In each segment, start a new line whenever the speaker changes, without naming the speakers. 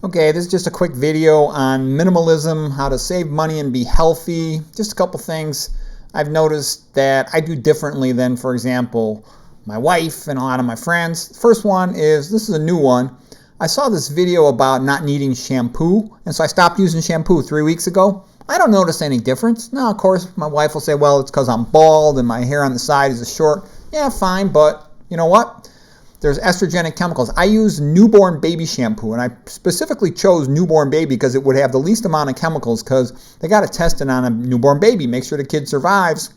Okay, this is just a quick video on minimalism, how to save money and be healthy. Just a couple things I've noticed that I do differently than, for example, my wife and a lot of my friends. First one is, this is a new one. I saw this video about not needing shampoo, and so I stopped using shampoo 3 weeks ago. I don't notice any difference. Now, of course, my wife will say, well, it's because I'm bald and my hair on the side is short. Yeah, fine, but you know what? There's estrogenic chemicals. I use newborn baby shampoo, and I specifically chose newborn baby because it would have the least amount of chemicals because they got to test it on a newborn baby, make sure the kid survives.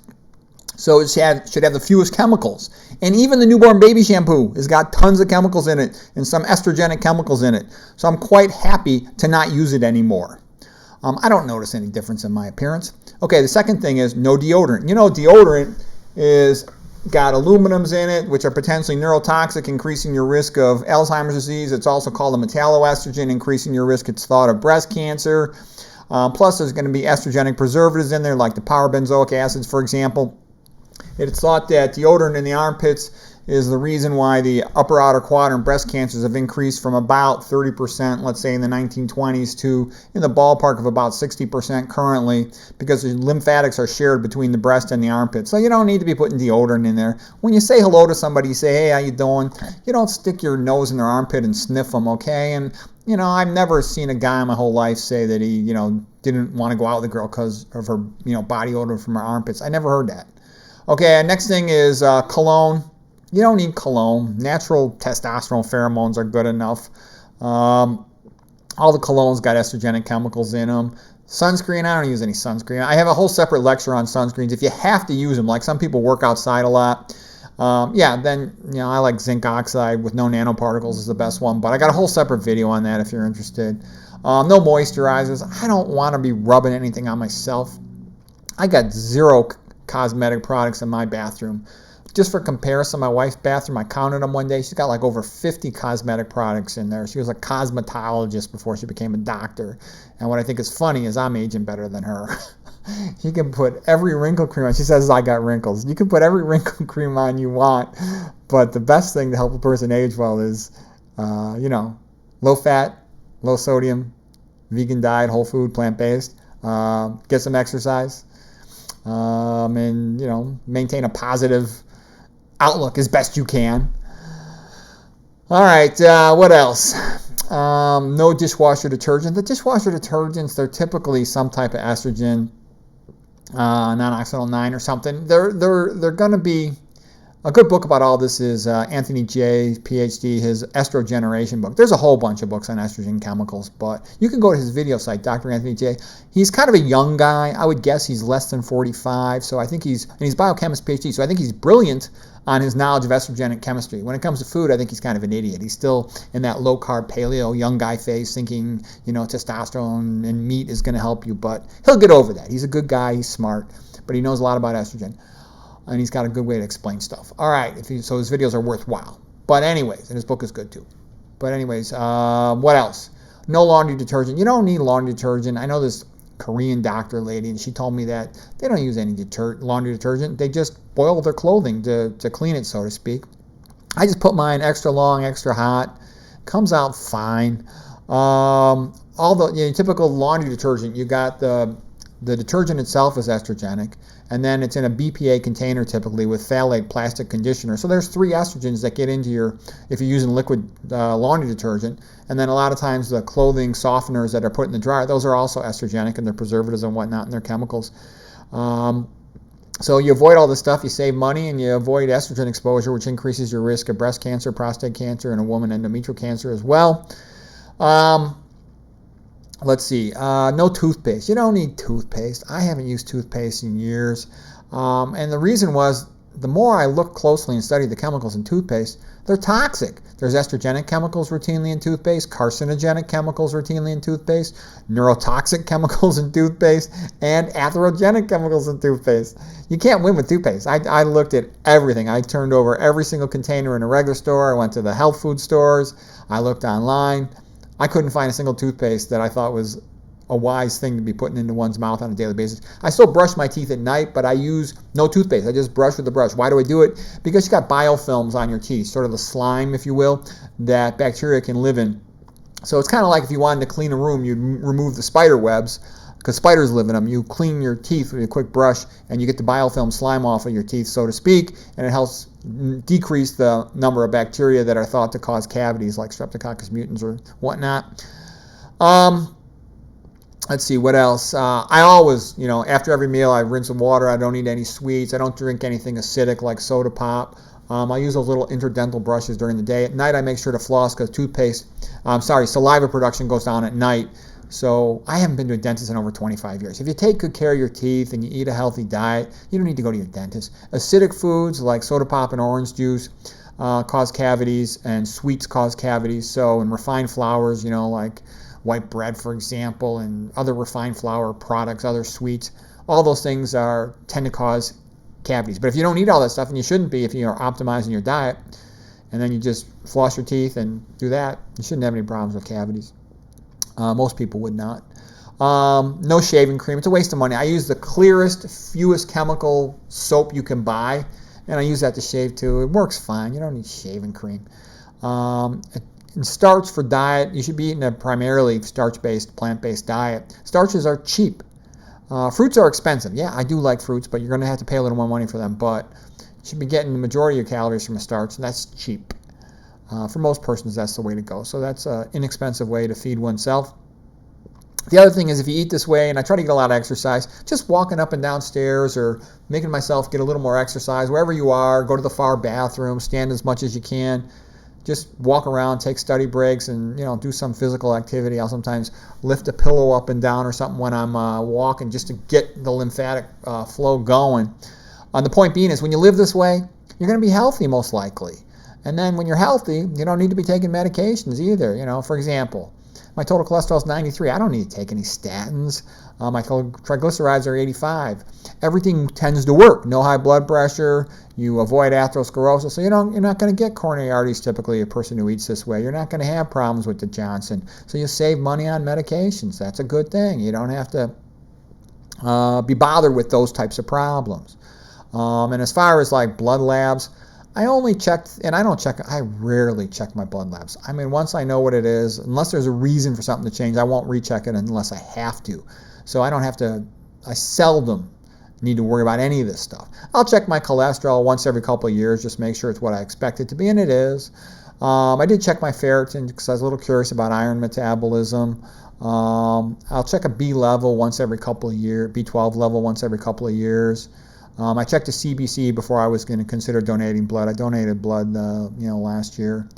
So it should have the fewest chemicals. And even the newborn baby shampoo has got tons of chemicals in it and some estrogenic chemicals in it. So I'm quite happy to not use it anymore. I don't notice any difference in my appearance. Okay, the second thing is no deodorant. You know, deodorant is got aluminums in it, which are potentially neurotoxic, increasing your risk of Alzheimer's disease. It's also called a metalloestrogen, increasing your risk, it's thought, of breast cancer. Plus, there's going to be estrogenic preservatives in there, like the power-benzoic acids, for example. It's thought that deodorant in the armpits is the reason why the upper outer quadrant breast cancers have increased from about 30%, let's say in the 1920s, to in the ballpark of about 60% currently, because the lymphatics are shared between the breast and the armpit. So you don't need to be putting deodorant in there. When you say hello to somebody, you say, hey, how you doing? You don't stick your nose in their armpit and sniff them, okay? And, you know, I've never seen a guy in my whole life say that he, didn't want to go out with a girl because of her, body odor from her armpits. I never heard that. Okay, next thing is cologne. You don't need cologne. Natural testosterone pheromones are good enough. All the colognes got estrogenic chemicals in them. Sunscreen, I don't use any sunscreen. I have a whole separate lecture on sunscreens. If you have to use them, like some people work outside a lot, then I like zinc oxide with no nanoparticles is the best one. But I got a whole separate video on that if you're interested. No moisturizers. I don't want to be rubbing anything on myself. I got zero cosmetic products in my bathroom. Just for comparison, my wife's bathroom, I counted them one day. She's got like over 50 cosmetic products in there. She was a cosmetologist before she became a doctor. And what I think is funny is I'm aging better than her. You can put every wrinkle cream on. She says I got wrinkles. You can put every wrinkle cream on you want. But the best thing to help a person age well is, low fat, low sodium, vegan diet, whole food, plant-based. Get some exercise. And maintain a positive outlook as best you can. All right, what else? No dishwasher detergent. The dishwasher detergents, they're typically some type of estrogen, non-oxidol 9 or something. They're going to be a good book about all this is Anthony J, PhD, his Estrogeneration book. There's a whole bunch of books on estrogen chemicals, but you can go to his video site, Dr. Anthony J. He's kind of a young guy. I would guess he's less than 45, so I think he's biochemist PhD, so I think he's brilliant on his knowledge of estrogenic chemistry. When it comes to food, I think he's kind of an idiot. He's still in that low-carb paleo young guy phase thinking, testosterone and meat is going to help you, but he'll get over that. He's a good guy. He's smart, but he knows a lot about estrogen. And he's got a good way to explain stuff. All right, so his videos are worthwhile. But anyways, and his book is good too. But anyways, what else? No laundry detergent. You don't need laundry detergent. I know this Korean doctor lady, and she told me that they don't use any laundry detergent. They just boil their clothing to clean it, so to speak. I just put mine extra long, extra hot. Comes out fine. All the typical laundry detergent, you got the detergent itself is estrogenic, and then it's in a BPA container typically with phthalate plastic conditioner. So there's 3 estrogens that get into if you're using liquid laundry detergent. And then a lot of times the clothing softeners that are put in the dryer, those are also estrogenic, and they're preservatives and whatnot, and they're chemicals. So you avoid all this stuff, you save money, and you avoid estrogen exposure, which increases your risk of breast cancer, prostate cancer, and a woman endometrial cancer as well. Let's see, no toothpaste. You don't need toothpaste. I haven't used toothpaste in years. And the reason was, the more I looked closely and studied the chemicals in toothpaste, they're toxic. There's estrogenic chemicals routinely in toothpaste, carcinogenic chemicals routinely in toothpaste, neurotoxic chemicals in toothpaste, and atherogenic chemicals in toothpaste. You can't win with toothpaste. I looked at everything. I turned over every single container in a regular store. I went to the health food stores. I looked online. I couldn't find a single toothpaste that I thought was a wise thing to be putting into one's mouth on a daily basis. I still brush my teeth at night, but I use no toothpaste. I just brush with the brush. Why do I do it? Because you got biofilms on your teeth, sort of the slime, if you will, that bacteria can live in. So it's kind of like if you wanted to clean a room, you'd remove the spider webs because spiders live in them. You clean your teeth with a quick brush and you get the biofilm slime off of your teeth, so to speak, and it helps decrease the number of bacteria that are thought to cause cavities like Streptococcus mutans or whatnot. Let's see, what else? I always, after every meal, I rinse with water. I don't eat any sweets. I don't drink anything acidic like soda pop. I use those little interdental brushes during the day. At night, I make sure to floss because saliva production goes down at night. So I haven't been to a dentist in over 25 years. If you take good care of your teeth and you eat a healthy diet, you don't need to go to your dentist. Acidic foods like soda pop and orange juice cause cavities, and sweets cause cavities. So, and refined flours, like white bread, for example, and other refined flour products, other sweets, all those things tend to cause cavities. But if you don't eat all that stuff, and you shouldn't be if you are optimizing your diet, and then you just floss your teeth and do that, you shouldn't have any problems with cavities. Most people would not. No shaving cream. It's a waste of money. I use the clearest, fewest chemical soap you can buy, and I use that to shave too. It works fine. You don't need shaving cream. And starch for diet, you should be eating a primarily starch-based, plant-based diet. Starches are cheap. Fruits are expensive. Yeah, I do like fruits, but you're going to have to pay a little more money for them. But you should be getting the majority of your calories from a starch, and that's cheap. For most persons, that's the way to go. So that's an inexpensive way to feed oneself. The other thing is, if you eat this way, and I try to get a lot of exercise, just walking up and down stairs or making myself get a little more exercise, wherever you are, go to the far bathroom, stand as much as you can. Just walk around, take study breaks, and do some physical activity. I'll sometimes lift a pillow up and down or something when I'm walking, just to get the lymphatic flow going. The point being is, when you live this way, you're going to be healthy most likely. And then when you're healthy, you don't need to be taking medications either. For example, my total cholesterol is 93. I don't need to take any statins. My triglycerides are 85. Everything tends to work. No high blood pressure. You avoid atherosclerosis. So you're not going to get coronary arteries typically, a person who eats this way. You're not going to have problems with the Johnson. So you save money on medications. That's a good thing. You don't have to be bothered with those types of problems. And as far as like blood labs, I only checked, and I rarely check my blood labs. I mean, once I know what it is, unless there's a reason for something to change, I won't recheck it unless I have to. So I seldom need to worry about any of this stuff. I'll check my cholesterol once every couple of years, just make sure it's what I expect it to be, and it is. I did check my ferritin because I was a little curious about iron metabolism. I'll check a B level once every couple of years, B12 level once every couple of years. I checked a CBC before I was going to consider donating blood. I donated blood, last year.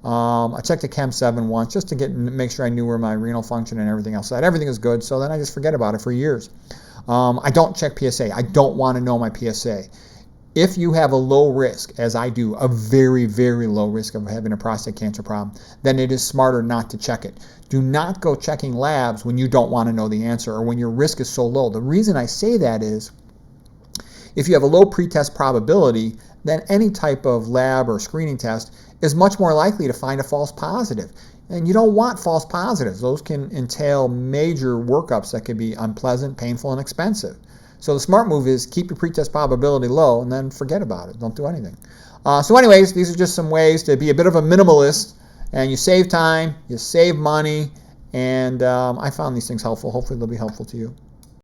I checked a Chem 7 once just to make sure I knew where my renal function and everything else. That everything is good. So then I just forget about it for years. I don't check PSA. I don't want to know my PSA. If you have a low risk, as I do, a very, very low risk of having a prostate cancer problem, then it is smarter not to check it. Do not go checking labs when you don't want to know the answer or when your risk is so low. The reason I say that is, if you have a low pretest probability, then any type of lab or screening test is much more likely to find a false positive. And you don't want false positives. Those can entail major workups that can be unpleasant, painful, and expensive. So the smart move is keep your pretest probability low and then forget about it. Don't do anything. So anyways, these are just some ways to be a bit of a minimalist, and you save time, you save money, and I found these things helpful. Hopefully they'll be helpful to you.